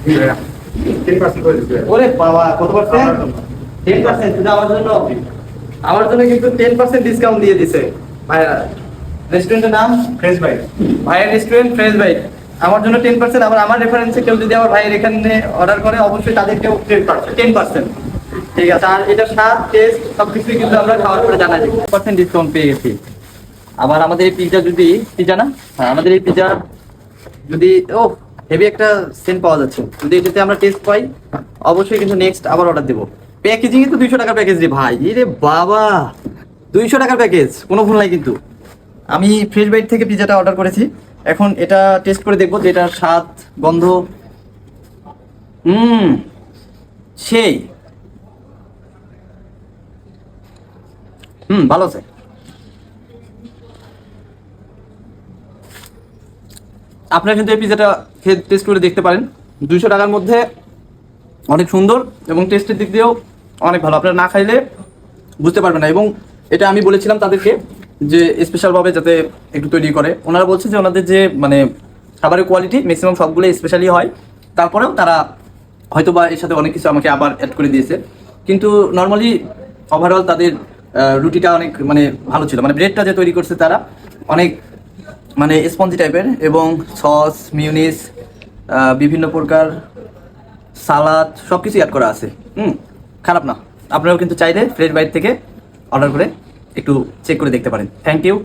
10% করে দিচ্ছি। ওরে বাবা, কত পার্সেন্ট? 10%। শুধু আমার জন্য কিন্তু 10% ডিসকাউন্ট দিয়ে দিছে ভাইয়া। রেস্টুরেন্টের নাম ফ্রেশ ভাই। ভাইয়ের রেস্টুরেন্ট ফ্রেশ ভাই। আমার জন্য 10%, আবার আমার রেফারেন্সে কেউ যদি আমার ভাইয়ের এখানে অর্ডার করে অবশ্যই তাদেরকেও 10%। ঠিক আছে। আর এটা স্বাদ, টেস্ট সবকিছুই কিন্তু আমরা খাওয়ার পরে জানাই 10% ডিসকাউন্ট পেয়ে গেছি। আবার আমাদের এই পিৎজা না, হ্যাঁ আমাদের এই পিৎজা যদি হেভি একটা সেন্ট পাওয়া যাচ্ছে, যদি এটাতে আমরা টেস্ট পাই অবশ্যই কিন্তু নেক্সট আবার অর্ডার দেবো। প্যাকেজিং তো 200 টাকার প্যাকেজ রে ভাই, রে বাবা 200 টাকার প্যাকেজ, কোনো ভুল নাই। কিন্তু আমি ফ্রেশ বাইট থেকে পিৎজাটা অর্ডার করেছি, এখন এটা টেস্ট করে দেখবো যে এটার স্বাদ, গন্ধ সেই ভালো আছে। আপনারা কিন্তু এই পিৎজাটা খেয়ে টেস্ট করে দেখতে পারেন। 200 টাকার মধ্যে অনেক সুন্দর এবং টেস্টের দিক দিয়েও অনেক ভালো। আপনারা না খাইলে বুঝতে পারবেন না। এবং এটা আমি বলেছিলাম তাদেরকে যে স্পেশালভাবে যাতে একটু তৈরি করে। ওনারা বলছে যে ওনাদের যে মানে খাবারের কোয়ালিটি ম্যাক্সিমাম সবগুলো স্পেশালি হয়, তারপরেও তারা হয়তো বা এর সাথে অনেক কিছু আমাকে আবার অ্যাড করে দিয়েছে। কিন্তু নর্মালি ওভারঅল তাদের রুটিটা অনেক মানে ভালো ছিল। মানে ব্রেডটা যে তৈরি করছে তারা অনেক মানে স্পঞ্জি টাইপের, এবং সস, মিউনিস, বিভিন্ন প্রকার সালাদ সবকিছু অ্যাড করা আছে। খারাপ না। আপনারাও কিন্তু চাইলে ফ্রেশ বাইট থেকে অর্ডার করে একটু চেক করে দেখতে পারেন। Thank you.